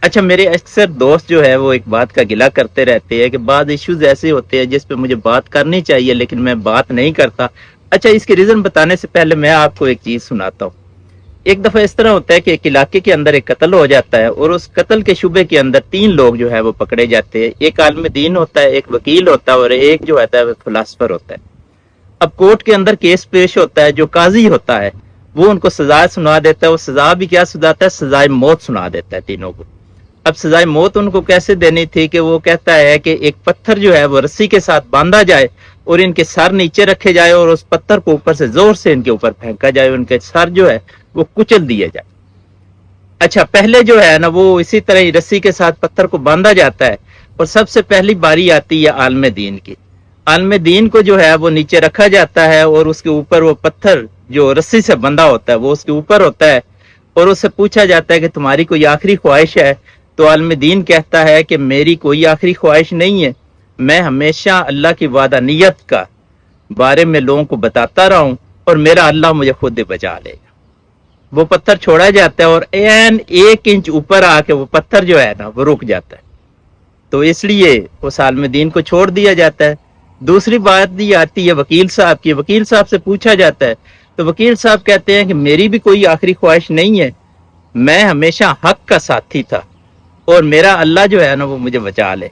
اچھا، میرے اکثر دوست جو ہے وہ ایک بات کا گلہ کرتے رہتے ہیں کہ بعض ایشوز ایسے ہوتے ہیں جس پہ مجھے بات کرنی چاہیے لیکن میں بات نہیں کرتا۔ اچھا، اس کے ریزن بتانے سے پہلے میں آپ کو ایک چیز سناتا ہوں۔ ایک دفعہ اس طرح ہوتا ہے کہ ایک علاقے کے اندر ایک قتل ہو جاتا ہے اور اس قتل کے شبے کے اندر 3 لوگ جو ہے وہ پکڑے جاتے ہیں۔ ایک عالم دین ہوتا ہے، ایک وکیل ہوتا ہے اور ایک جو ہوتا ہے وہ فلاسفر ہوتا ہے۔ اب کورٹ کے اندر کیس پیش ہوتا ہے، جو قاضی ہوتا ہے وہ ان کو سزا سنا دیتا ہے۔ وہ سزا بھی کیا سناتا ہے؟ سزائے موت سنا دیتا ہے تینوں کو۔ اب سزائے موت ان کو کیسے دینی تھی کہ وہ کہتا ہے کہ ایک پتھر جو ہے وہ رسی کے ساتھ باندھا جائے اور ان کے سر نیچے رکھے جائے اور اس پتھر کو اوپر سے زور سے ان کے اوپر پھینکا جائے، ان کے سر جو ہے وہ کچل دیے جائے۔ اچھا، پہلے جو ہے نا وہ اسی طرح ہی رسی کے ساتھ پتھر کو باندھا جاتا ہے اور سب سے پہلی باری آتی ہے عالم دین کی۔ عالم دین کو جو ہے وہ نیچے رکھا جاتا ہے اور اس کے اوپر وہ پتھر جو رسی سے بندھا ہوتا ہے وہ اس کے اوپر ہوتا ہے اور اس سے پوچھا جاتا ہے کہ تمہاری کوئی آخری خواہش ہے؟ تو عالم دین کہتا ہے کہ میری کوئی آخری خواہش نہیں ہے، میں ہمیشہ اللہ کی وعدانیت کا بارے میں لوگوں کو بتاتا رہا ہوں اور میرا اللہ مجھے خود بچا لے گا۔ وہ پتھر چھوڑا جاتا ہے اور این 1 انچ اوپر آ کے وہ پتھر جو ہے نا وہ رک جاتا ہے، تو اس لیے اس عالم دین کو چھوڑ دیا جاتا ہے۔ دوسری بات یہ آتی ہے وکیل صاحب کی۔ وکیل صاحب سے پوچھا جاتا ہے تو وکیل صاحب کہتے ہیں کہ میری بھی کوئی آخری خواہش نہیں ہے، میں ہمیشہ حق کا ساتھی تھا اور میرا اللہ جو ہے نا وہ مجھے بچا لے۔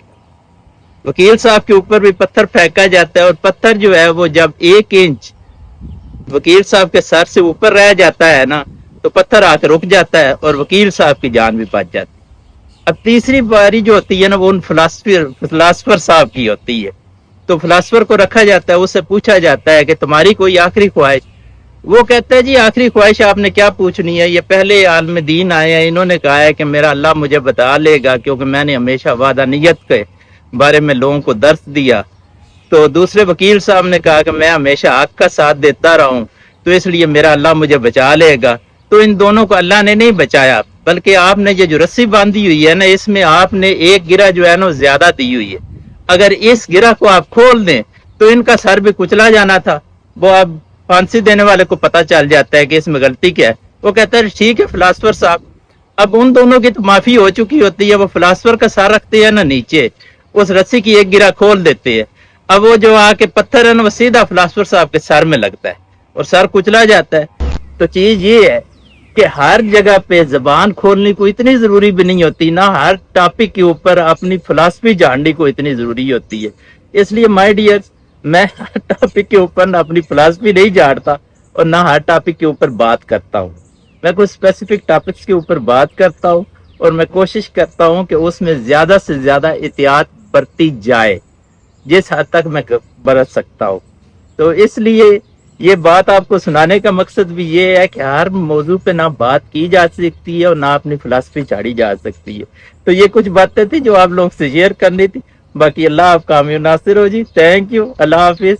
وکیل صاحب کے اوپر بھی پتھر پھینکا جاتا ہے اور پتھر جو ہے وہ جب 1 انچ وکیل صاحب کے سر سے اوپر رہ جاتا ہے نا تو پتھر آ کے رک جاتا ہے اور وکیل صاحب کی جان بھی بچ جاتی ہے۔ اب تیسری باری جو ہوتی ہے نا وہ ان فلاسفر صاحب کی ہوتی ہے، تو فلاسفر کو رکھا جاتا ہے، اس سے پوچھا جاتا ہے کہ تمہاری کوئی آخری خواہش؟ وہ کہتا ہے جی آخری خواہش آپ نے کیا پوچھنی ہے، یہ پہلے عالم دین آئے ہیں، انہوں نے کہا ہے کہ میرا اللہ مجھے بتا لے گا کیونکہ میں نے ہمیشہ وعدانیت کے بارے میں لوگوں کو درس دیا۔ تو دوسرے وکیل صاحب نے کہا کہ میں ہمیشہ حق کا ساتھ دیتا رہا ہوں تو اس لیے میرا اللہ مجھے بچا لے گا۔ تو ان دونوں کو اللہ نے نہیں بچایا، بلکہ آپ نے یہ جو رسی باندھی ہوئی ہے نا اس میں آپ نے ایک گرہ جو ہے نا زیادہ دی ہوئی ہے، اگر اس گرہ کو آپ کھول دیں تو ان کا سر بھی کچلا جانا تھا۔ وہ اب پھانسی دینے والے کو پتہ چل جاتا ہے کہ اس میں غلطی کیا ہے، وہ کہتا ہے ٹھیک ہے فلاسفر صاحب۔ اب ان دونوں کی تو معافی ہو چکی ہوتی ہے، وہ فلاسفر کا سر رکھتے ہیں نا نیچے، اس رسی کی ایک گرہ کھول دیتے ہیں، اب وہ جو آ کے پتھر ہے نا وہ سیدھا فلاسفر صاحب کے سر میں لگتا ہے اور سر کچلا جاتا ہے۔ تو چیز یہ ہے کہ ہر جگہ پہ زبان کھولنے کو اتنی ضروری بھی نہیں ہوتی، نہ ہر ٹاپک کے اوپر اپنی فلسفی جاننے کو اتنی ضروری ہوتی ہے۔ اس لیے مائی ڈیئر، میں ہر ٹاپک کے اوپر نہ اپنی فلسفی نہیں جانتا اور نہ ہر ٹاپک کے اوپر بات کرتا ہوں۔ میں کچھ اسپیسیفک ٹاپکس کے اوپر بات کرتا ہوں اور میں کوشش کرتا ہوں کہ اس میں زیادہ سے زیادہ احتیاط برتی جائے جس حد تک میں برت سکتا ہوں۔ تو اس لیے یہ بات آپ کو سنانے کا مقصد بھی یہ ہے کہ ہر موضوع پہ نہ بات کی جا سکتی ہے اور نہ اپنی فلسفی چاڑی جا سکتی ہے۔ تو یہ کچھ باتیں تھی جو آپ لوگ سے شیئر کرنی تھی۔ باقی اللہ آپ کامیاب ناصر ہو جی۔ تھینک یو، اللہ حافظ۔